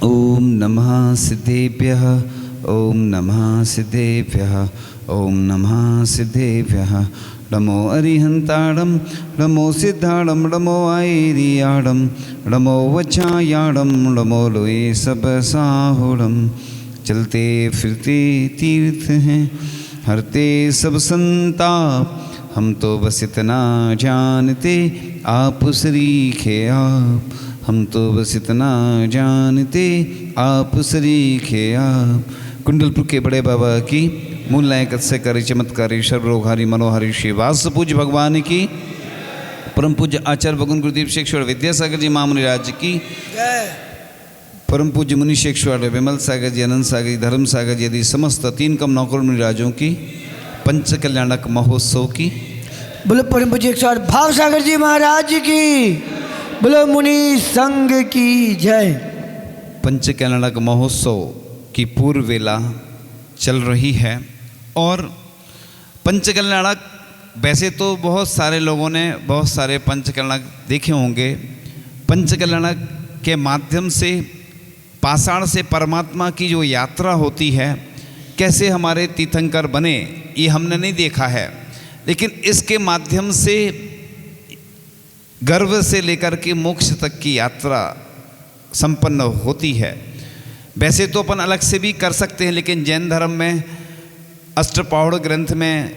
ओम नमः सिद्धेभ्यः। ओम नमः सिद्धेभ्यः। ओम नमः सिद्धेभ्यः। नमो अरिहंताड़म नमो सिद्धाड़म नमो आयरियाड़म नमो वचायाड़म नमो लोए सब साहुड़म। चलते फिरते तीर्थ हैं हरते सब संताप, हम तो बस इतना जानते आप सरीखे आप। हम तो बस इतना जानते आप सरीखे आप। कुंडलपुर के बड़े बाबा की मूल नायक से करी चमत्कारी सर्वरोगहारी मनोहारी श्री वास पूज्य भगवान की, परम पूज्य आचार्य भगवान गुरुदेव शेखर विद्यासागर जी महामुनिराज की, परम पूज्य मुनि शेखर विमल सागर जी, अनंत सागर जी, धर्म सागर जी आदि समस्त तीन कम नौकर मुनिराजों की पंच कल्याणक महोत्सव की, बोलो परम पूज्य 108 भाव सागर जी महाराज की, बोलो मुनि संघ की जय। पंच कल्याणक महोत्सव की पूर्व वेला चल रही है। और पंच कल्याणक वैसे तो बहुत सारे लोगों ने बहुत सारे पंच कल्याणक देखे होंगे। पंच कल्याणक के माध्यम से पाषाण से परमात्मा की जो यात्रा होती है, कैसे हमारे तीर्थंकर बने, ये हमने नहीं देखा है, लेकिन इसके माध्यम से गर्भ से लेकर के मोक्ष तक की यात्रा संपन्न होती है। वैसे तो अपन अलग से भी कर सकते हैं, लेकिन जैन धर्म में अष्टप्रौढ़ ग्रंथ में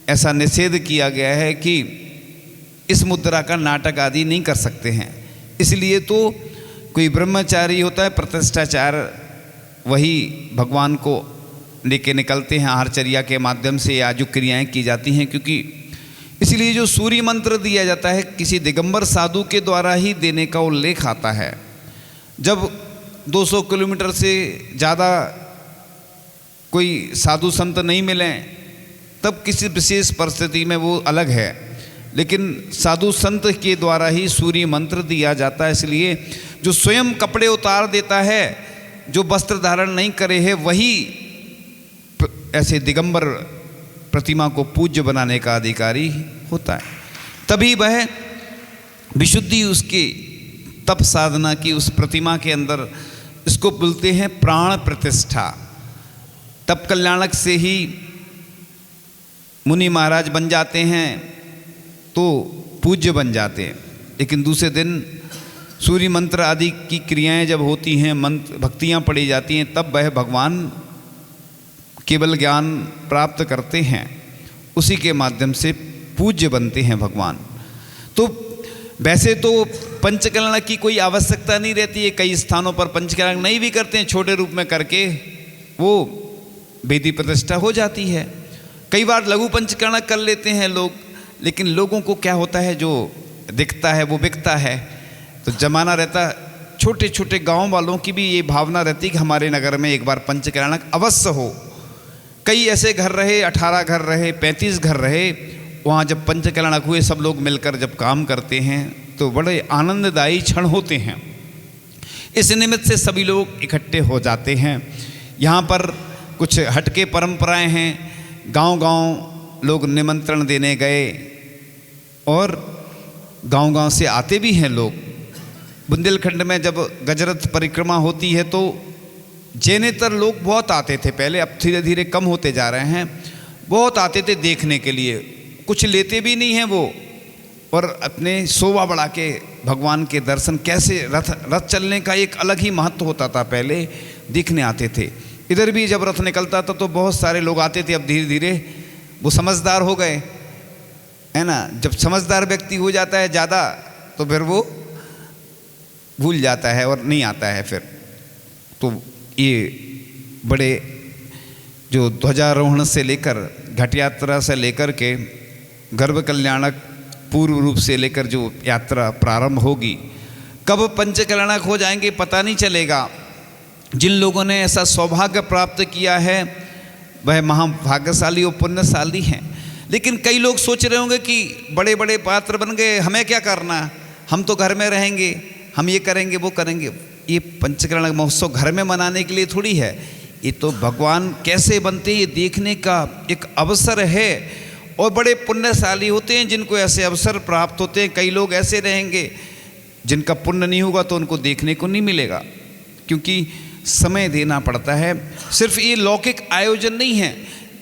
ऐसा निषेध किया गया है कि इस मुद्रा का नाटक आदि नहीं कर सकते हैं। इसलिए तो कोई ब्रह्मचारी होता है, प्रतिष्ठाचार, वही भगवान को लेके निकलते हैं। आहारचर्या के माध्यम से आजु क्रियाएँ की जाती हैं, क्योंकि इसलिए जो सूर्य मंत्र दिया जाता है किसी दिगंबर साधु के द्वारा ही देने का उल्लेख आता है। जब 200 किलोमीटर से ज़्यादा कोई साधु संत नहीं मिले तब किसी विशेष परिस्थिति में वो अलग है, लेकिन साधु संत के द्वारा ही सूर्य मंत्र दिया जाता है। इसलिए जो स्वयं कपड़े उतार देता है, जो वस्त्र धारण नहीं करे है, वही ऐसे दिगंबर प्रतिमा को पूज्य बनाने का अधिकारी होता है। तभी वह विशुद्धि उसकी तप साधना की उस प्रतिमा के अंदर, इसको बोलते हैं प्राण प्रतिष्ठा। तप कल्याणक से ही मुनि महाराज बन जाते हैं तो पूज्य बन जाते हैं। लेकिन दूसरे दिन सूर्य मंत्र आदि की क्रियाएं जब होती हैं, मंत्र भक्तियां पढ़ी जाती हैं, तब वह भगवान केवल ज्ञान प्राप्त करते हैं, उसी के माध्यम से पूज्य बनते हैं भगवान। तो वैसे तो पंचकल्याणक की कोई आवश्यकता नहीं रहती है। कई स्थानों पर पंचकल्याणक नहीं भी करते हैं, छोटे रूप में करके वो वेदी प्रतिष्ठा हो जाती है। कई बार लघु पंचकल्याणक कर लेते हैं लोग, लेकिन लोगों को क्या होता है, जो दिखता है वो बिकता है। तो जमाना रहता, छोटे छोटे गाँव वालों की भी ये भावना रहती कि हमारे नगर में एक बार पंचकल्याणक अवश्य हो। कई ऐसे घर रहे, 18 घर रहे, 35 घर रहे, वहाँ जब पंचकल्याणक हुए सब लोग मिलकर जब काम करते हैं तो बड़े आनंददायी क्षण होते हैं। इस निमित्त से सभी लोग इकट्ठे हो जाते हैं। यहाँ पर कुछ हटके परंपराएं हैं। गांव-गांव लोग निमंत्रण देने गए और गांव-गांव से आते भी हैं लोग। बुंदेलखंड में जब गजरथ परिक्रमा होती है तो जैनेतर लोग बहुत आते थे पहले, अब धीरे धीरे कम होते जा रहे हैं। बहुत आते थे देखने के लिए, कुछ लेते भी नहीं हैं वो, और अपने शोभा बढ़ा के भगवान के दर्शन, कैसे रथ चलने का एक अलग ही महत्व होता था, पहले देखने आते थे। इधर भी जब रथ निकलता था तो बहुत सारे लोग आते थे। अब धीरे धीरे वो समझदार हो गए, है ना। जब समझदार व्यक्ति हो जाता है ज़्यादा तो फिर वो भूल जाता है और नहीं आता है फिर। तो ये बड़े जो ध्वजारोहण से लेकर घट यात्रा से लेकर के गर्भ कल्याणक पूर्व रूप से लेकर जो यात्रा प्रारंभ होगी, कब पंच कल्याणक हो जाएंगे पता नहीं चलेगा। जिन लोगों ने ऐसा सौभाग्य प्राप्त किया है वह महाभाग्यशाली और पुण्यशाली हैं। लेकिन कई लोग सोच रहे होंगे कि बड़े बड़े पात्र बन गए, हमें क्या करना, हम तो घर में रहेंगे, हम ये करेंगे वो करेंगे। ये पंचकल्याणक महोत्सव घर में मनाने के लिए थोड़ी है, ये तो भगवान कैसे बनते हैं ये देखने का एक अवसर है। और बड़े पुण्यशाली होते हैं जिनको ऐसे अवसर प्राप्त होते हैं। कई लोग ऐसे रहेंगे जिनका पुण्य नहीं होगा तो उनको देखने को नहीं मिलेगा। क्योंकि समय देना पड़ता है। सिर्फ ये लौकिक आयोजन नहीं है,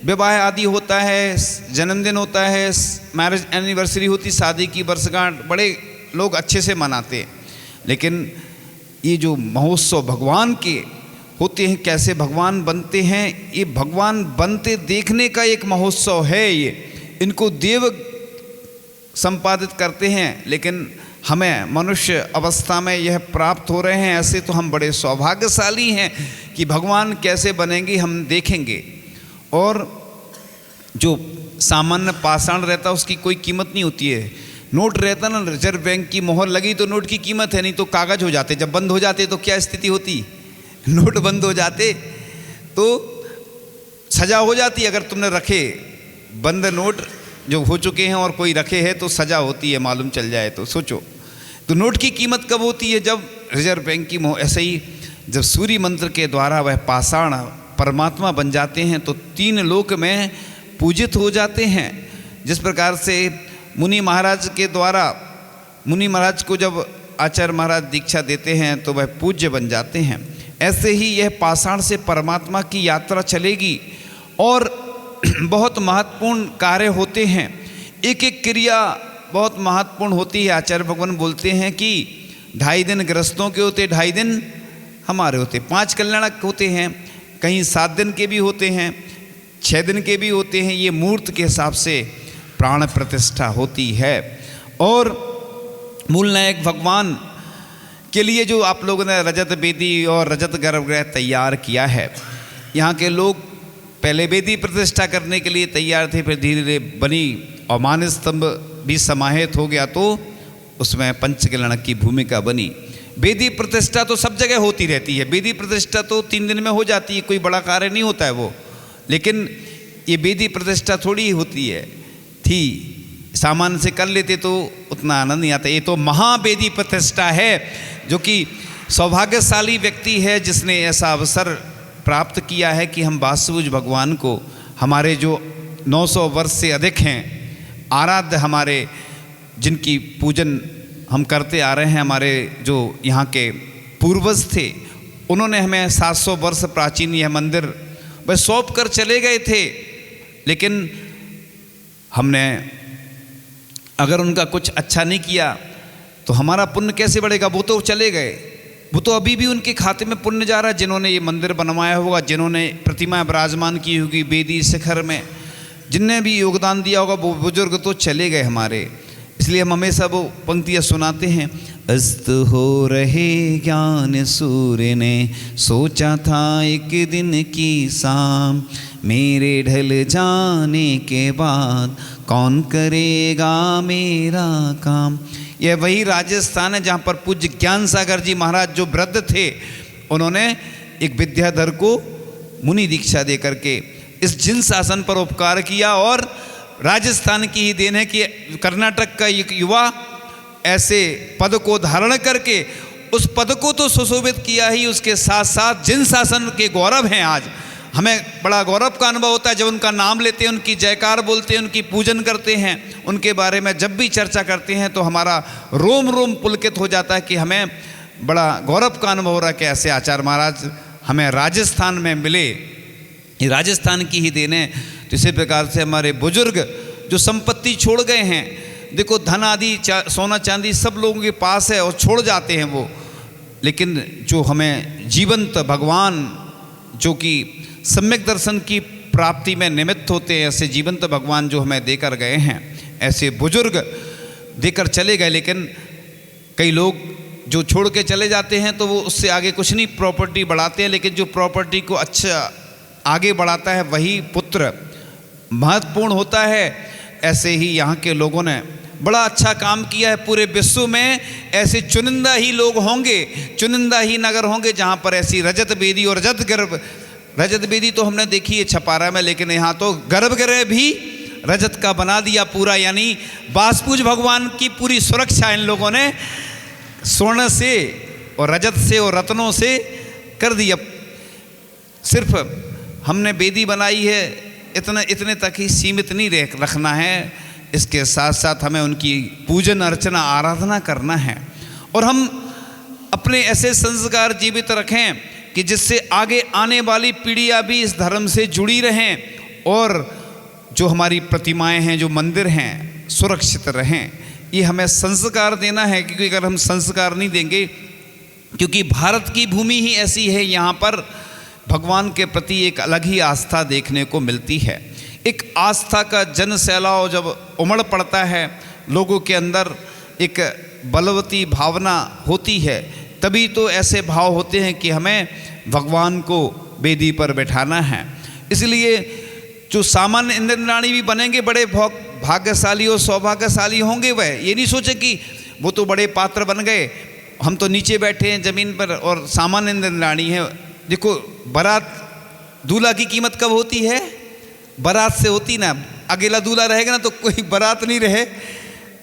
विवाह आदि होता है, जन्मदिन होता है, मैरिज एनिवर्सरी होती, शादी की वर्षगांठ बड़े लोग अच्छे से मनाते हैं, लेकिन ये जो महोत्सव भगवान के होते हैं, कैसे भगवान बनते हैं, ये भगवान बनते देखने का एक महोत्सव है। ये इनको देव संपादित करते हैं, लेकिन हमें मनुष्य अवस्था में यह प्राप्त हो रहे हैं। ऐसे तो हम बड़े सौभाग्यशाली हैं कि भगवान कैसे बनेंगे हम देखेंगे। और जो सामान्य पाषाण रहता है उसकी कोई कीमत नहीं होती है। नोट रहता ना, रिजर्व बैंक की मोहर लगी तो नोट की कीमत है, नहीं तो कागज हो जाते। जब बंद हो जाते तो क्या स्थिति होती, नोट बंद हो जाते तो सजा हो जाती। अगर तुमने रखे बंद नोट जो हो चुके हैं और कोई रखे हैं तो सजा होती है, मालूम चल जाए तो। सोचो तो नोट की कीमत कब होती है, जब रिजर्व बैंक की मोहर। ऐसे ही जब सूर्य मंत्र के द्वारा वह पाषाण परमात्मा बन जाते हैं तो 3 लोक में पूजित हो जाते हैं। जिस प्रकार से मुनि महाराज के द्वारा, मुनि महाराज को जब आचार्य महाराज दीक्षा देते हैं तो वह पूज्य बन जाते हैं, ऐसे ही यह पाषाण से परमात्मा की यात्रा चलेगी। और बहुत महत्वपूर्ण कार्य होते हैं, एक एक क्रिया बहुत महत्वपूर्ण होती है। आचार्य भगवान बोलते हैं कि 2.5 दिन गृहस्थों के होते, 2.5 दिन हमारे होते। 5 कल्याणक होते हैं, कहीं 7 दिन के भी होते हैं, 6 दिन के भी होते हैं। ये मूर्त के हिसाब से प्राण प्रतिष्ठा होती है। और मूल नायक भगवान के लिए जो आप लोगों ने रजत वेदी और रजत गर्भगृह तैयार किया है, यहाँ के लोग पहले वेदी प्रतिष्ठा करने के लिए तैयार थे, फिर धीरे धीरे बनी और मान स्तंभ भी समाहित हो गया तो उसमें पंचकल्याणक की भूमिका बनी। वेदी प्रतिष्ठा तो सब जगह होती रहती है, वेदी प्रतिष्ठा तो 3 दिन में हो जाती है, कोई बड़ा कार्य नहीं होता है वो। लेकिन ये वेदी प्रतिष्ठा थोड़ी होती है, थी सामान्य से कर लेते तो उतना आनंद नहीं आता। ये तो महावेदी प्रतिष्ठा है, जो कि सौभाग्यशाली व्यक्ति है जिसने ऐसा अवसर प्राप्त किया है कि हम वासुदेव भगवान को, हमारे जो 900 वर्ष से अधिक हैं आराध्य, हमारे जिनकी पूजन हम करते आ रहे हैं, हमारे जो यहाँ के पूर्वज थे, उन्होंने हमें 700 वर्ष प्राचीन यह मंदिर वह सौंप कर चले गए थे। लेकिन हमने अगर उनका कुछ अच्छा नहीं किया तो हमारा पुण्य कैसे बढ़ेगा। वो तो चले गए, वो तो अभी भी उनके खाते में पुण्य जा रहा है। जिन्होंने ये मंदिर बनवाया होगा, जिन्होंने प्रतिमा विराजमान की होगी वेदी शिखर में, जिनने भी योगदान दिया होगा, वो बुजुर्ग तो चले गए हमारे। इसलिए हम हमेशा वो पंक्तियाँ सुनाते हैं, अस्त हो रहे ज्ञान सूर्य ने सोचा था एक दिन की शाम, मेरे ढल जाने के बाद कौन करेगा मेरा काम। यह वही राजस्थान है जहाँ पर पूज्य ज्ञान सागर जी महाराज जो वृद्ध थे, उन्होंने एक विद्याधर को मुनि दीक्षा दे करके इस जिन शासन पर उपकार किया। और राजस्थान की ही देन है कि कर्नाटक का एक युवा ऐसे पद को धारण करके उस पद को तो सुशोभित किया ही, उसके साथ साथ जिन शासन के गौरव हैं आज। हमें बड़ा गौरव का अनुभव होता है जब उनका नाम लेते हैं, उनकी जयकार बोलते हैं, उनकी पूजन करते हैं, उनके बारे में जब भी चर्चा करते हैं तो हमारा रोम रोम पुलकित हो जाता है कि हमें बड़ा गौरव का अनुभव हो रहा है कि ऐसे आचार्य महाराज हमें राजस्थान में मिले। ये राजस्थान की ही देन है। तो इसी प्रकार से हमारे बुजुर्ग जो संपत्ति छोड़ गए हैं, देखो धन आदि सोना चांदी सब लोगों के पास है और छोड़ जाते हैं वो, लेकिन जो हमें जीवंत भगवान जो कि सम्यक दर्शन की प्राप्ति में निमित्त होते हैं, ऐसे जीवंत भगवान जो हमें देकर गए हैं, ऐसे बुजुर्ग देकर चले गए। लेकिन कई लोग जो छोड़ के चले जाते हैं तो वो उससे आगे कुछ नहीं प्रॉपर्टी बढ़ाते हैं, लेकिन जो प्रॉपर्टी को अच्छा आगे बढ़ाता है वही पुत्र महत्वपूर्ण होता है। ऐसे ही यहाँ के लोगों ने बड़ा अच्छा काम किया है। पूरे विश्व में ऐसे चुनिंदा ही लोग होंगे, चुनिंदा ही नगर होंगे जहाँ पर ऐसी रजत वेदी और रजत वेदी तो हमने देखी है छपारा में, लेकिन यहाँ तो गर्भगृह भी रजत का बना दिया पूरा। यानी वासुदेव भगवान की पूरी सुरक्षा इन लोगों ने स्वर्ण से और रजत से और रत्नों से कर दिया। सिर्फ हमने वेदी बनाई है इतने तक ही सीमित नहीं रखना है, इसके साथ साथ हमें उनकी पूजन अर्चना आराधना करना है। और हम अपने ऐसे संस्कार जीवित रखें कि जिससे आगे आने वाली पीढ़ियाँ भी इस धर्म से जुड़ी रहें और जो हमारी प्रतिमाएं हैं, जो मंदिर हैं, सुरक्षित रहें। ये हमें संस्कार देना है, क्योंकि अगर हम संस्कार नहीं देंगे, क्योंकि भारत की भूमि ही ऐसी है, यहाँ पर भगवान के प्रति एक अलग ही आस्था देखने को मिलती है। एक आस्था का जन सैलाव जब उमड़ पड़ता है, लोगों के अंदर एक बलवती भावना होती है, तभी तो ऐसे भाव होते हैं कि हमें भगवान को वेदी पर बैठाना है। इसलिए जो सामान्य इंद्राणी भी बनेंगे, बड़े भाग्यशाली और सौभाग्यशाली होंगे। वह ये नहीं सोचे कि वो तो बड़े पात्र बन गए, हम तो नीचे बैठे हैं ज़मीन पर और सामान्य इंद्राणी हैं। देखो, बारात दूल्हा की कीमत कब होती है? बारात से होती ना। अकेला दूल्हा रहेगा ना तो कोई बारात नहीं रहे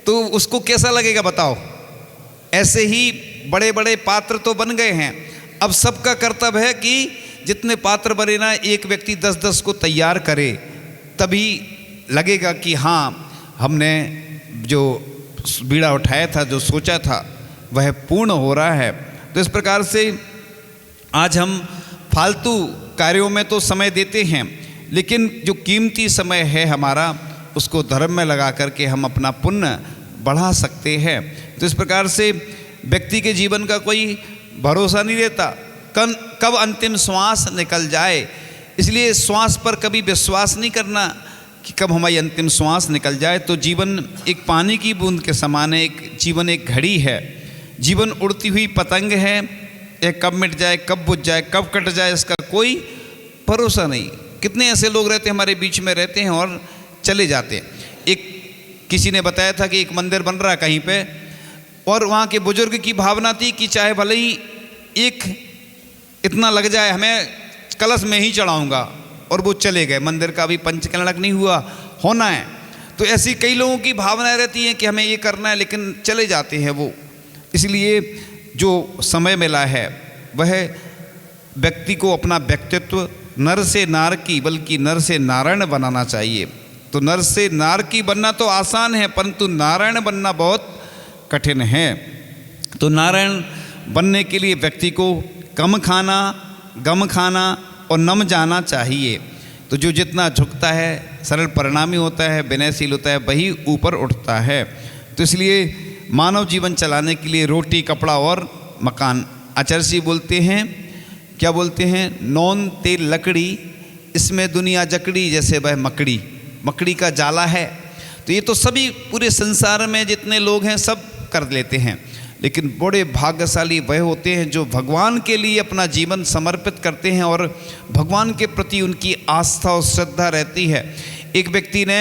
तो उसको कैसा लगेगा बताओ। ऐसे ही बड़े बड़े पात्र तो बन गए हैं। अब सबका कर्तव्य है कि जितने पात्र बने ना, एक व्यक्ति 10-10 को तैयार करे, तभी लगेगा कि हाँ, हमने जो बीड़ा उठाया था, जो सोचा था, वह पूर्ण हो रहा है। तो इस प्रकार से आज हम फालतू कार्यों में तो समय देते हैं, लेकिन जो कीमती समय है हमारा, उसको धर्म में लगा करके हम अपना पुण्य बढ़ा सकते हैं। तो इस प्रकार से व्यक्ति के जीवन का कोई भरोसा नहीं रहता, कब अंतिम श्वास निकल जाए। इसलिए श्वास पर कभी विश्वास नहीं करना कि कब हमारी अंतिम श्वास निकल जाए। तो जीवन एक पानी की बूंद के समान है, एक जीवन एक घड़ी है। जीवन उड़ती हुई पतंग है, ये कब मिट जाए, कब बुझ जाए, कब कट जाए, इसका कोई भरोसा नहीं। कितने ऐसे लोग रहते हैं, हमारे बीच में रहते हैं और चले जाते हैं। एक किसी ने बताया था कि एक मंदिर बन रहा है कहीं पे, और वहाँ के बुजुर्ग की भावना थी कि चाहे भले ही एक इतना लग जाए, हमें कलश में ही चढ़ाऊँगा, और वो चले गए। मंदिर का अभी पंचकलश नहीं हुआ, होना है। तो ऐसी कई लोगों की भावनाएं रहती हैं कि हमें ये करना है, लेकिन चले जाते हैं वो। इसलिए जो समय मिला है वह व्यक्ति को अपना व्यक्तित्व नर से नार की, बल्कि नर से नारायण बनाना चाहिए। तो नर से नार की बनना तो आसान है, परंतु नारायण बनना बहुत कठिन है। तो नारायण बनने के लिए व्यक्ति को कम खाना, गम खाना और नम जाना चाहिए। तो जो जितना झुकता है, सरल परिणामी होता है, विनयशील होता है, वही ऊपर उठता है। तो इसलिए मानव जीवन चलाने के लिए रोटी, कपड़ा और मकान। आचार्य जी बोलते हैं, क्या बोलते हैं? नौन तेल लकड़ी, इसमें दुनिया जकड़ी, जैसे वह मकड़ी, मकड़ी का जाला है। तो ये तो सभी पूरे संसार में जितने लोग हैं सब कर लेते हैं, लेकिन बड़े भाग्यशाली वह होते हैं जो भगवान के लिए अपना जीवन समर्पित करते हैं और भगवान के प्रति उनकी आस्था और श्रद्धा रहती है। एक व्यक्ति ने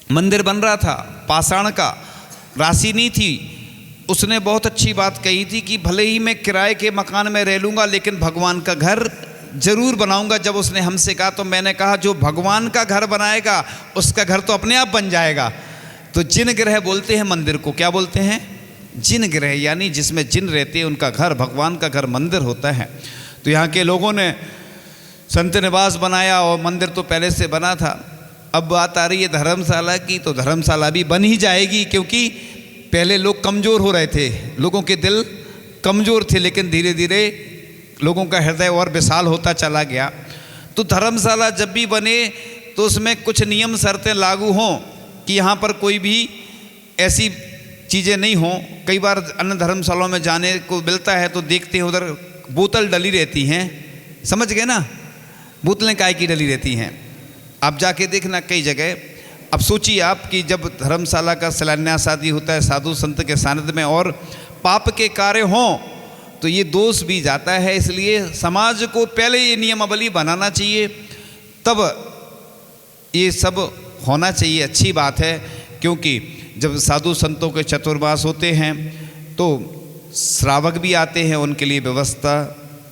मंदिर बन रहा था, पाषाण का, राशि नहीं थी। उसने बहुत अच्छी बात कही थी कि भले ही मैं किराए के मकान में रह लूँगा, लेकिन भगवान का घर जरूर बनाऊंगा। जब उसने हमसे कहा तो मैंने कहा, जो भगवान का घर बनाएगा उसका घर तो अपने आप बन जाएगा। तो जिन ग्रह बोलते हैं मंदिर को, क्या बोलते हैं? जिन ग्रह, यानी जिसमें जिन रहते हैं उनका घर, भगवान का घर मंदिर होता है। तो यहाँ के लोगों ने संत निवास बनाया और मंदिर तो पहले से बना था। अब बात आ रही है धर्मशाला की, तो धर्मशाला भी बन ही जाएगी, क्योंकि पहले लोग कमज़ोर हो रहे थे, लोगों के दिल कमज़ोर थे, लेकिन धीरे धीरे लोगों का हृदय और विशाल होता चला गया। तो धर्मशाला जब भी बने तो उसमें कुछ नियम शर्तें लागू हों कि यहाँ पर कोई भी ऐसी चीज़ें नहीं हों। कई बार अन्य धर्मशालाओं में जाने को मिलता है तो देखते हैं उधर बोतल डली रहती हैं, समझ गए ना? बोतलें काय की डली रहती हैं, आप जाके देखना कई जगह। अब सोचिए आप कि जब धर्मशाला का शिलान्यास आदि होता है साधु संत के सानिध्य में और पाप के कार्य हों तो ये दोष भी जाता है। इसलिए समाज को पहले ये नियमावली बनाना चाहिए, तब ये सब होना चाहिए। अच्छी बात है, क्योंकि जब साधु संतों के चतुर्मास होते हैं तो श्रावक भी आते हैं, उनके लिए व्यवस्था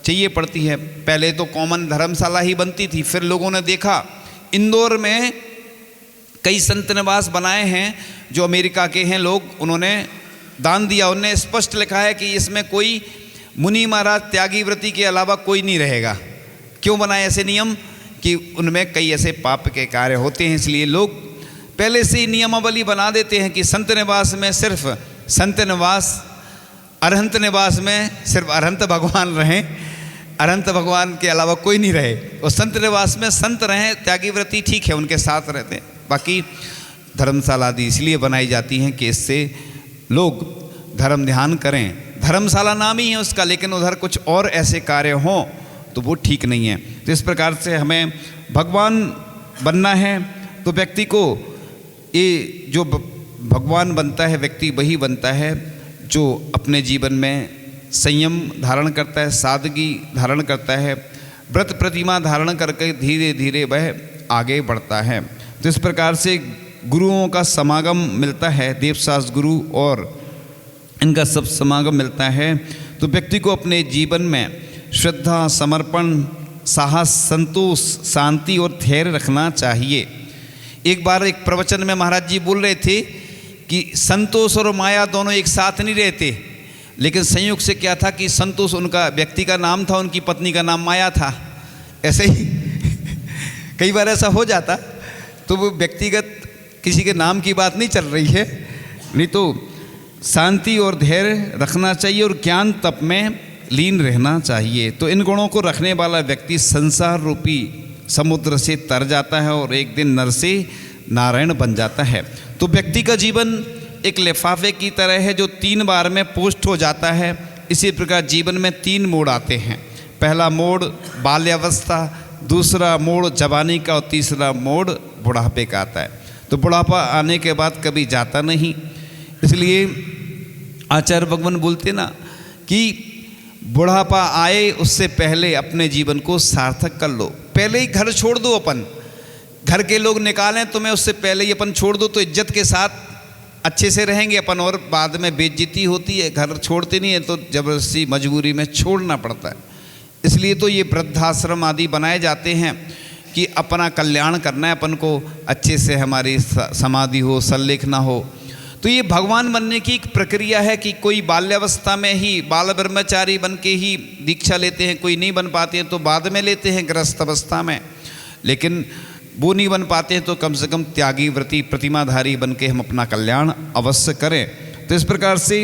चाहिए पड़ती है। पहले तो कॉमन धर्मशाला ही बनती थी, फिर लोगों ने देखा इंदौर में कई संत निवास बनाए हैं जो अमेरिका के हैं लोग, उन्होंने दान दिया। उन्होंने स्पष्ट लिखा है कि इसमें कोई मुनि महाराज त्यागी व्रती के अलावा कोई नहीं रहेगा। क्यों बनाए ऐसे नियम? कि उनमें कई ऐसे पाप के कार्य होते हैं, इसलिए लोग पहले से ही नियमावली बना देते हैं कि संत निवास में सिर्फ संत निवास अरहंत निवास में सिर्फ अरहंत भगवान रहें, अरहंत भगवान के अलावा कोई नहीं रहे, और संत निवास में संत रहें, त्यागी व्रती ठीक है उनके साथ रहते हैं। बाकी धर्मशाला आदि इसलिए बनाई जाती हैं कि इससे लोग धर्म ध्यान करें। धर्मशाला नाम ही है उसका, लेकिन उधर कुछ और ऐसे कार्य हों तो वो ठीक नहीं है। तो इस प्रकार से हमें भगवान बनना है, तो व्यक्ति को ये जो भगवान बनता है व्यक्ति वही बनता है जो अपने जीवन में संयम धारण करता है, सादगी धारण करता है, व्रत प्रतिमा धारण करके धीरे धीरे वह आगे बढ़ता है। तो इस प्रकार से गुरुओं का समागम मिलता है, देवशास्त्र गुरु और इनका सब समागम मिलता है, तो व्यक्ति को अपने जीवन में श्रद्धा, समर्पण, साहस, संतोष, शांति और धैर्य रखना चाहिए। एक बार एक प्रवचन में महाराज जी बोल रहे थे कि संतोष और माया दोनों एक साथ नहीं रहते, लेकिन संयोग से क्या था कि संतोष उनका व्यक्ति का नाम था, उनकी पत्नी का नाम माया था। ऐसे ही कई बार ऐसा हो जाता, तो वो व्यक्तिगत किसी के नाम की बात नहीं चल रही है, नहीं तो शांति और धैर्य रखना चाहिए और ज्ञान तप में लीन रहना चाहिए। तो इन गुणों को रखने वाला व्यक्ति संसार रूपी समुद्र से तर जाता है और एक दिन नर से नारायण बन जाता है। तो व्यक्ति का जीवन एक लिफाफे की तरह है जो 3 बार में पोस्ट हो जाता है। इसी प्रकार जीवन में 3 मोड़ आते हैं। पहला मोड़ बाल्यावस्था, दूसरा मोड़ जवानी का और तीसरा मोड़ बुढ़ापे का आता है। तो बुढ़ापा आने के बाद कभी जाता नहीं, इसलिए आचार्य भगवान बोलते ना कि बुढ़ापा आए उससे पहले अपने जीवन को सार्थक कर लो। पहले ही घर छोड़ दो, अपन घर के लोग निकालें तुम्हें, उससे पहले ही अपन छोड़ दो तो इज्जत के साथ अच्छे से रहेंगे अपन, और बाद में बेइज्जती होती है। घर छोड़ते नहीं है तो जबरदस्ती मजबूरी में छोड़ना पड़ता है। इसलिए तो ये वृद्धाश्रम आदि बनाए जाते हैं कि अपना कल्याण करना है अपन को, अच्छे से हमारी समाधि हो, सल्लेख ना हो। तो ये भगवान बनने की एक प्रक्रिया है कि कोई बाल्यावस्था में ही बाल ब्रह्मचारी बन के ही दीक्षा लेते हैं, कोई नहीं बन पाते हैं तो बाद में लेते हैं गृहस्थ अवस्था में, लेकिन वो नहीं बन पाते हैं तो कम से कम त्यागी व्रती प्रतिमाधारी बन के हम अपना कल्याण अवश्य करें। तो इस प्रकार से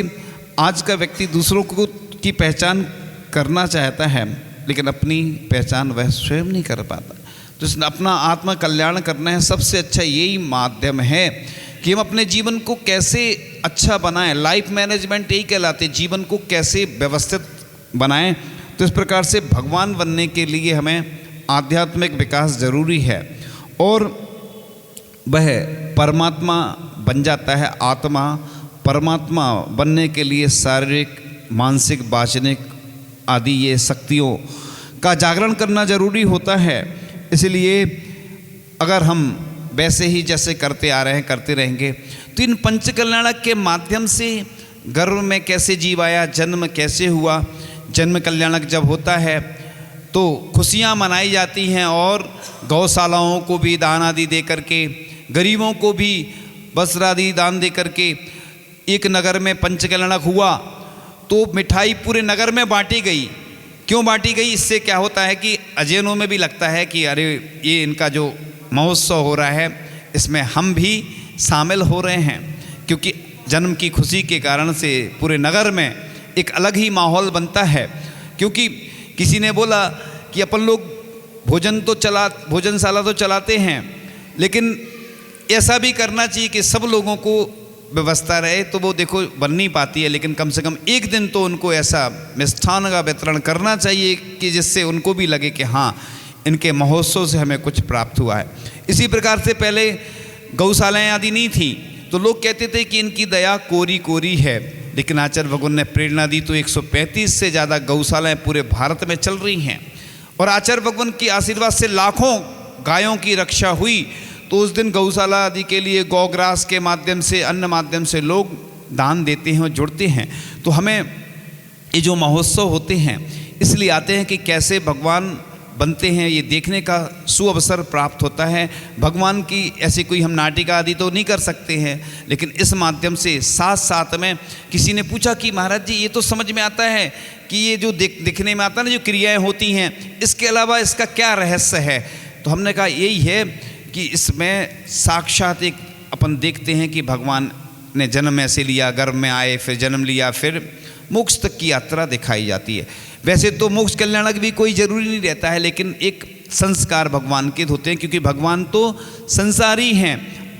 आज का व्यक्ति दूसरों को की पहचान करना चाहता है, लेकिन अपनी पहचान वह स्वयं नहीं कर पाता। तो इसने अपना आत्म कल्याण करना है, सबसे अच्छा यही माध्यम है कि हम अपने जीवन को कैसे अच्छा बनाएं। लाइफ मैनेजमेंट यही कहलाते, जीवन को कैसे व्यवस्थित बनाएं। तो इस प्रकार से भगवान बनने के लिए हमें आध्यात्मिक विकास जरूरी है, और वह परमात्मा बन जाता है। आत्मा परमात्मा बनने के लिए शारीरिक, मानसिक, वाचनिक आदि ये शक्तियों का जागरण करना जरूरी होता है। इसलिए अगर हम वैसे ही जैसे करते आ रहे हैं करते रहेंगे तो इन पंच कल्याणक के माध्यम से गर्भ में कैसे जीव आया, जन्म कैसे हुआ, जन्म कल्याणक जब होता है तो खुशियाँ मनाई जाती हैं, और गौशालाओं को भी दान आदि दे करके, गरीबों को भी वस्त्र आदि दान दे करके एक नगर में पंच कल्याणक हुआ तो मिठाई पूरे नगर में बांटी गई। क्यों बांटी गई? इससे क्या होता है कि अजैनों में भी लगता है कि अरे ये इनका जो महोत्सव हो रहा है इसमें हम भी शामिल हो रहे हैं, क्योंकि जन्म की खुशी के कारण से पूरे नगर में एक अलग ही माहौल बनता है। क्योंकि किसी ने बोला कि अपन लोग भोजनशाला तो चलाते हैं, लेकिन ऐसा भी करना चाहिए कि सब लोगों को व्यवस्था रहे। तो वो देखो बन नहीं पाती है, लेकिन कम से कम एक दिन तो उनको ऐसा मिष्ठान का वितरण करना चाहिए कि जिससे उनको भी लगे कि हाँ इनके महोत्सव से हमें कुछ प्राप्त हुआ है। इसी प्रकार से पहले गौशालाएँ आदि नहीं थी तो लोग कहते थे कि इनकी दया कोरी कोरी है, लेकिन आचार्य भगवान ने प्रेरणा दी तो 135 से ज़्यादा गौशालाएँ पूरे भारत में चल रही हैं, और आचार्य भगवान के आशीर्वाद से लाखों गायों की रक्षा हुई। तो उस दिन गौशाला आदि के लिए गौग्रास के माध्यम से, अन्य माध्यम से लोग दान देते हैं और जुड़ते हैं। तो हमें ये जो महोत्सव होते हैं इसलिए आते हैं कि कैसे भगवान बनते हैं ये देखने का सुअवसर प्राप्त होता है। भगवान की ऐसी कोई हम नाटिका आदि तो नहीं कर सकते हैं, लेकिन इस माध्यम से साथ साथ में किसी ने पूछा कि महाराज जी ये तो समझ में आता है कि ये जो दिखने में आता है ना, जो क्रियाएं होती हैं, इसके अलावा इसका क्या रहस्य है? तो हमने कहा यही है कि इसमें साक्षात एक अपन देखते हैं कि भगवान ने जन्म ऐसे लिया, गर्भ में आए, फिर जन्म लिया, फिर मोक्ष तक की यात्रा दिखाई जाती है। वैसे तो मोक्ष कल्याणक भी कोई जरूरी नहीं रहता है, लेकिन एक संस्कार भगवान के होते हैं, क्योंकि भगवान तो संसारी हैं,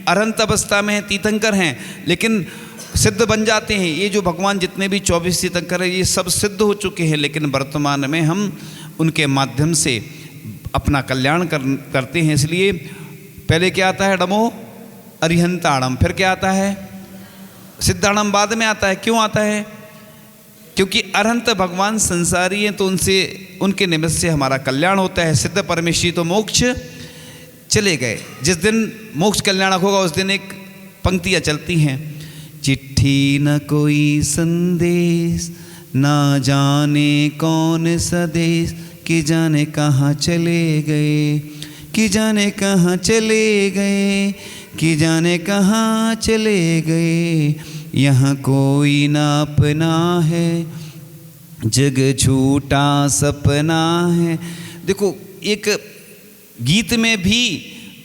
अरंत अवस्था में हैं, तीर्थंकर हैं, लेकिन सिद्ध बन जाते हैं। ये जो भगवान जितने भी 24 तीर्थंकर हैं ये सब सिद्ध हो चुके हैं, लेकिन वर्तमान में हम उनके माध्यम से अपना कल्याण करते हैं। इसलिए पहले क्या आता है? डमो अरिहंताणम, फिर क्या आता है? सिद्धाणम बाद में आता है। क्यों आता है? क्योंकि अरहंत भगवान संसारी हैं, तो उनसे उनके निमित्त से हमारा कल्याण होता है। सिद्ध परमेश्वरी तो मोक्ष चले गए। जिस दिन मोक्ष कल्याणक होगा उस दिन एक पंक्तियाँ चलती हैं, चिट्ठी न कोई संदेश, ना जाने कौन सदेश, कि जाने कहाँ चले गए, कि जाने कहाँ चले गए, कि जाने कहाँ चले गए, यहाँ कोई ना अपना है, जग झूठा सपना है। देखो, एक गीत में भी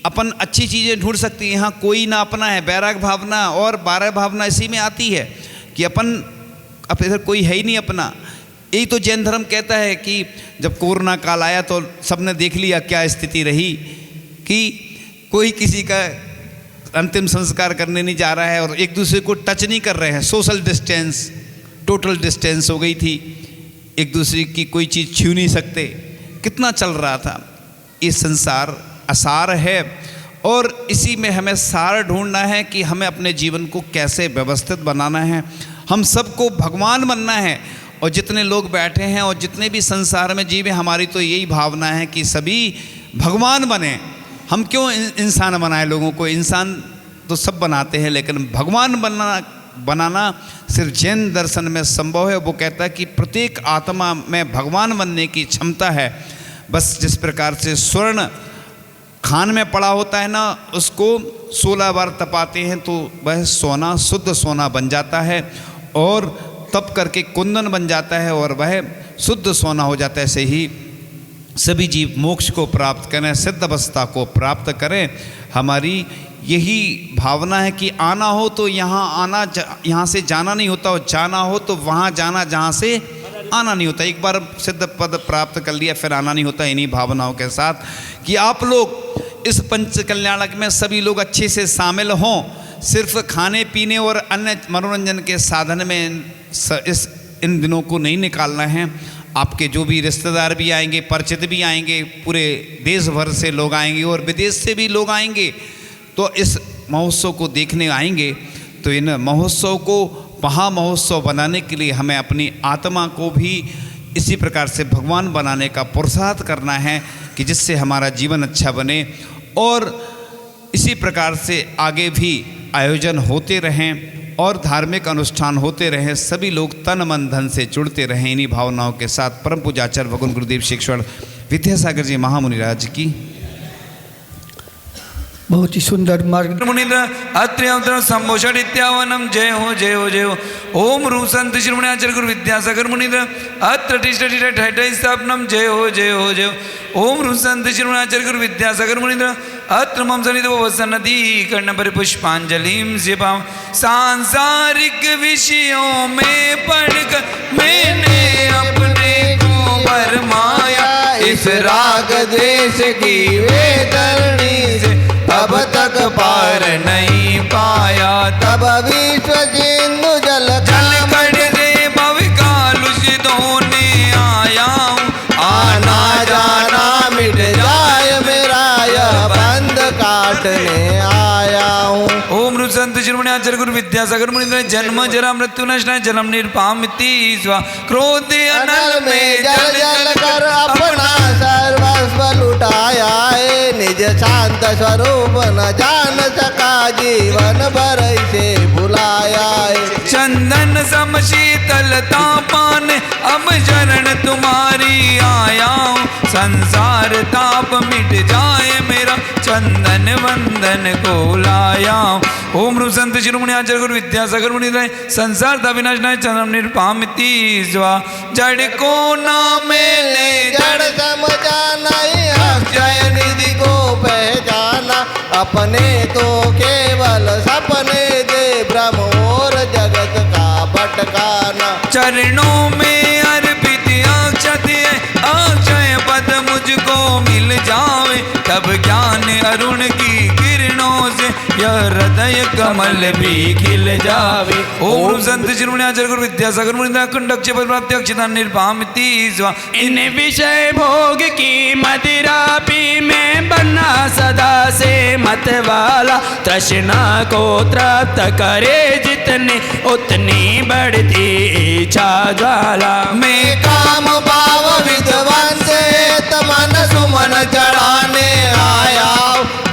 अपन अच्छी चीज़ें ढूंढ सकती हैं। यहाँ कोई ना अपना है, बैराग भावना और बारह भावना इसी में आती है कि अपन अब इधर कोई है ही नहीं अपना। यही तो जैन धर्म कहता है कि जब कोरोना काल आया तो सबने देख लिया क्या स्थिति रही, कि कोई किसी का अंतिम संस्कार करने नहीं जा रहा है और एक दूसरे को टच नहीं कर रहे हैं। सोशल डिस्टेंस, टोटल डिस्टेंस हो गई थी, एक दूसरे की कोई चीज़ छू नहीं सकते। कितना चल रहा था। ये संसार असार है और इसी में हमें सार ढूंढना है कि हमें अपने जीवन को कैसे व्यवस्थित बनाना है। हम सबको भगवान बनना है, और जितने लोग बैठे हैं और जितने भी संसार में जीव हैं, हमारी तो यही भावना है कि सभी भगवान बने। हम क्यों इंसान बनाए लोगों को? इंसान तो सब बनाते हैं, लेकिन भगवान बनाना सिर्फ जैन दर्शन में संभव है। वो कहता है कि प्रत्येक आत्मा में भगवान बनने की क्षमता है। बस जिस प्रकार से स्वर्ण खान में पड़ा होता है ना, उसको 16 बार तपाते हैं तो वह सोना, शुद्ध सोना बन जाता है, और तप करके कुंदन बन जाता है और वह शुद्ध सोना हो जाता है। ऐसे ही सभी जीव मोक्ष को प्राप्त करें, सिद्ध अवस्था को प्राप्त करें। हमारी यही भावना है कि आना हो तो यहाँ आना, यहाँ से जाना नहीं होता, और जाना हो तो वहाँ जाना जहाँ से आना नहीं होता। एक बार सिद्ध पद प्राप्त कर लिया फिर आना नहीं होता। इन्हीं भावनाओं के साथ कि आप लोग इस पंच कल्याणक में सभी लोग अच्छे से शामिल हों। सिर्फ खाने पीने और अन्य मनोरंजन के साधन में इन दिनों को नहीं निकालना है। आपके जो भी रिश्तेदार भी आएंगे, परिचित भी आएंगे, पूरे देश भर से लोग आएंगे और विदेश से भी लोग आएंगे, तो इस महोत्सव को देखने आएंगे। तो इन महोत्सव को महा महोत्सव बनाने के लिए हमें अपनी आत्मा को भी इसी प्रकार से भगवान बनाने का पुरुषार्थ करना है कि जिससे हमारा जीवन अच्छा बने, और इसी प्रकार से आगे भी आयोजन होते रहें और धार्मिक अनुष्ठान होते रहें। सभी लोग तन मन धन से जुड़ते रहें। इन्हीं भावनाओं के साथ परम पूजाचार्य भगवान गुरुदेव शिक्षण विद्यासागर जी महामुनिराज की बहुत ही सुंदर मार्ग। मुनिंद्र अत्र्यंतर संभूषण इत्यावनम जय हो जय हो जय हो। ओम रू संत शिरोमणि आचार्य गुरु विद्यासागर मुनिंद्र अत्र ठठ स्थापनम जय हो जय हो जय हो। ओम रू संत शिरोमणि आचार्य गुरु विद्यासागर मुनिंद्र अत्र मम सन्निध वसन्नति कर्ण पर पुष्पांजलिम सिपाम। सांसारिक विषयों में पढ़कर मैंने अपने को भरमाया, इस राग द्वेष की वेदरणी से अब तक पार नहीं पाया। तब विश्व सिंधु जल कड़ रे भव कालुषित होने आया हूँ। आना जाना मिट जाए मेरा यह बंध काटने आया हूँ। ओम रू संत शिरोमणि आचार्य गुरु विद्यासागर मुनिंद्र जन्म जरा मृत्यु नशना जन्म निर्पामिति स्वा। क्रोध अनल में जल जल कर अपना सर्वस्व लुटाया है। निज शांत स्वरूप न जान सका जीवन भर से भुलाया है। चंदन सम शीतलता पान अब शरण तुम्हारी आया हूँ। संसार ताप मिट जाए मेरा चंदन वंदन को लाया हूँ। ओम रू संत शिरोमणि आचार्य गुरु विद्यासागर मुनिंद्र संसार था विनाश नाय चंद्रम निर्पामिति स्वा। जड़ को ना मेले जड़ समझा नहीं, अक्षय निधि को पहचाना। अपने तो केवल सपने दे, ब्रह्म और जगत का भटकाना। चरणों में अर्पित अक्षत है, अक्षय पद मुझको मिल जावे, तब ज्ञान अरुण की किरणों से यह हृदय कमल भी खिल जावे। ओम संत शिरोमणि आचार्य गुरु विद्यासागर मुनि अखंड प्राप्ति अक्षता निर्भामिति स्वा। इन विषय भोग की मदिरा पी में बना सदा से मत वाला, तृष्णा को तृप्त करे जितनी उतनी बढ़ती इच्छा ज्वाला। मैं काम भाव विद्वान से तमन सुमन चढ़ाने आया,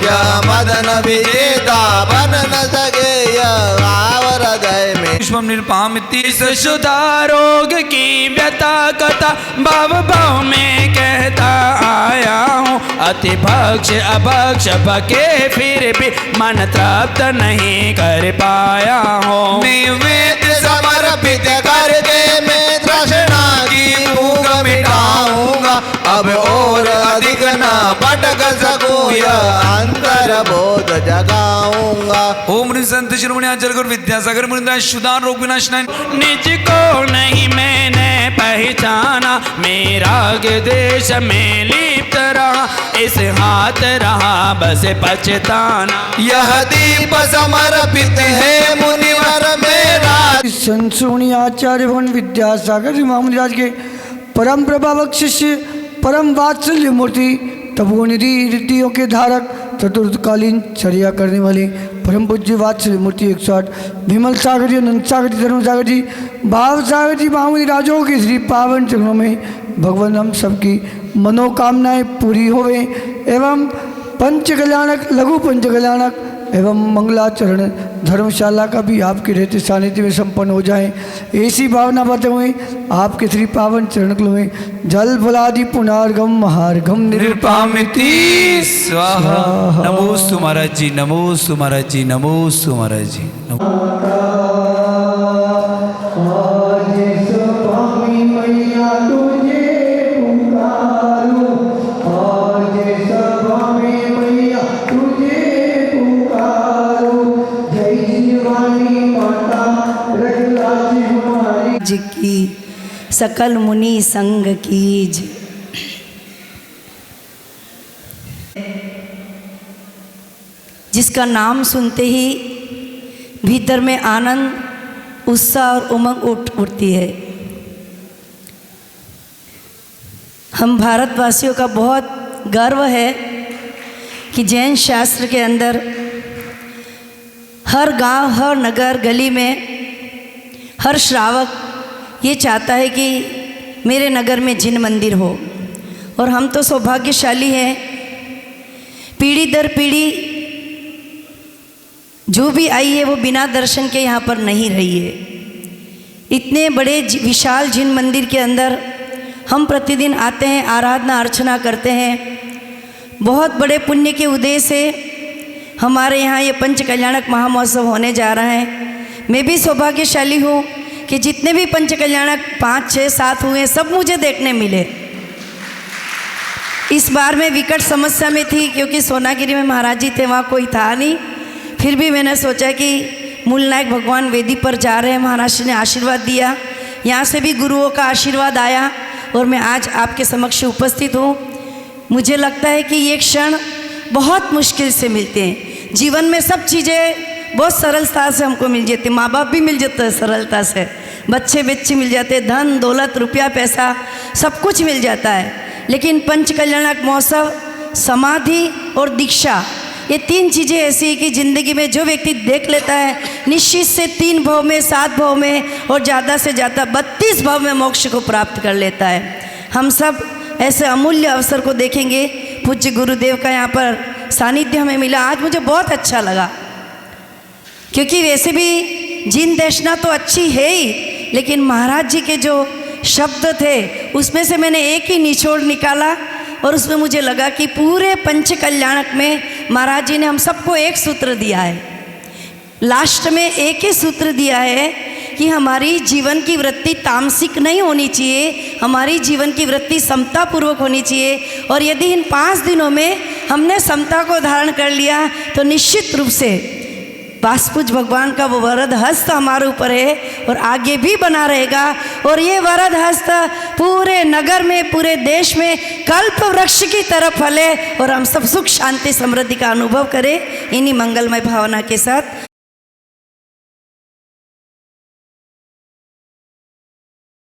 यह मदन विजेता बन न सके यह आवर हृदय में। विश्वम निर्भामिति सुधा रोग की व्यथा कथा भाव भाव में कहता आया हूँ, अति भक्ष अभक्ष भके फिर भी मन तृप्त नहीं कर पाया हूँ। मैं वेद समर्पित करके मैं तृष्णा की भूख मिटाऊंगा, अब और अधिक न भटक सकूं यह अंतर बोध जगाऊंगा। ओम संत शिरोमणि आचार्य गुरु विद्यासागर मुनि शुद्धान रोग विनाशनाय। निज को नहीं मैंने पहचाना, मेरा के देश में लिप्त रहा, इस हाथ रहा बस पछताना। यह दीप समर्पित है मुनिवर मेरा। संत शिरोमणि आचार्य भवन विद्यासागर जी महामुनि राज के परम प्रभावक शिष्य, परम वात्सल्य मूर्ति, तपोनिधि रीतियों के धारक, चतुर्थकालीन चर्या करने वाले परम पूज्य वात्सल्य मूर्ति 108 विमल सागर जी, अनंत सागर जी, धर्म सागर जी, भाव सागर जी महामुनि राजों के श्री पावन चरणों में भगवान हम सबकी मनोकामनाएं पूरी होवे एवं पंच कल्याणक, लघु पंच कल्याणक एवं मंगलाचरण धर्मशाला का भी आपके रहते सानिध्य में संपन्न हो जाए, ऐसी भावना बातें हुए आपके श्री पावन चरण कलों में जल फलादि पुनार्गम महार्घम निर्भामिति स्वाहा। नमोस्तु महाराज जी, नमोस्तु महाराज जी, नमोस्तु महाराज जी। जी की सकल मुनि संग कीज। जिसका नाम सुनते ही भीतर में आनंद, उत्साह और उमंग उठती है। हम भारतवासियों का बहुत गर्व है कि जैन शास्त्र के अंदर हर गांव, हर नगर, गली में हर श्रावक ये चाहता है कि मेरे नगर में जिन मंदिर हो, और हम तो सौभाग्यशाली हैं, पीढ़ी दर पीढ़ी जो भी आई है वो बिना दर्शन के यहाँ पर नहीं रही है। इतने बड़े विशाल जिन मंदिर के अंदर हम प्रतिदिन आते हैं, आराधना अर्चना करते हैं। बहुत बड़े पुण्य के उदय से हमारे यहाँ ये पंच कल्याणक महामहोत्सव होने जा रहा है। मैं भी सौभाग्यशाली हूँ कि जितने भी पंच कल्याणक 5, 6, 7 हुए सब मुझे देखने मिले। इस बार मैं विकट समस्या में थी क्योंकि सोनागिरी में महाराज जी थे, वहाँ कोई था नहीं। फिर भी मैंने सोचा कि मूलनायक भगवान वेदी पर जा रहे हैं, महाराज ने आशीर्वाद दिया, यहाँ से भी गुरुओं का आशीर्वाद आया और मैं आज आपके समक्ष उपस्थित हूँ। मुझे लगता है कि ये क्षण बहुत मुश्किल से मिलते हैं। जीवन में सब चीज़ें बहुत सरलता से हमको मिल जाती, माँ बाप भी मिल जाते हैं सरलता से, बच्चे मिल जाते, धन दौलत रुपया पैसा सब कुछ मिल जाता है। लेकिन पंच कल्याणक महोत्सव, समाधि और दीक्षा, ये 3 चीज़ें ऐसी है कि ज़िंदगी में जो व्यक्ति देख लेता है निश्चित से 3 भव में, 7 भव में और ज़्यादा से ज़्यादा 32 भव में मोक्ष को प्राप्त कर लेता है। हम सब ऐसे अमूल्य अवसर को देखेंगे। पूज्य गुरुदेव का यहाँ पर सानिध्य हमें मिला, आज मुझे बहुत अच्छा लगा, क्योंकि वैसे भी जिन दर्शना तो अच्छी है ही, लेकिन महाराज जी के जो शब्द थे उसमें से मैंने एक ही निचोड़ निकाला और उसमें मुझे लगा कि पूरे पंच कल्याणक में महाराज जी ने हम सबको एक सूत्र दिया है। लास्ट में एक ही सूत्र दिया है कि हमारी जीवन की वृत्ति तामसिक नहीं होनी चाहिए, हमारी जीवन की वृत्ति समतापूर्वक होनी चाहिए। और यदि इन 5 दिनों में हमने समता को धारण कर लिया तो निश्चित रूप से वासपुज भगवान का वो वरद हस्त हमारे ऊपर है और आगे भी बना रहेगा। और ये वरद हस्त पूरे नगर में, पूरे देश में कल्प वृक्ष की तरह फले और हम सब सुख शांति समृद्धि का अनुभव करें इन्हीं मंगलमय भावना के साथ।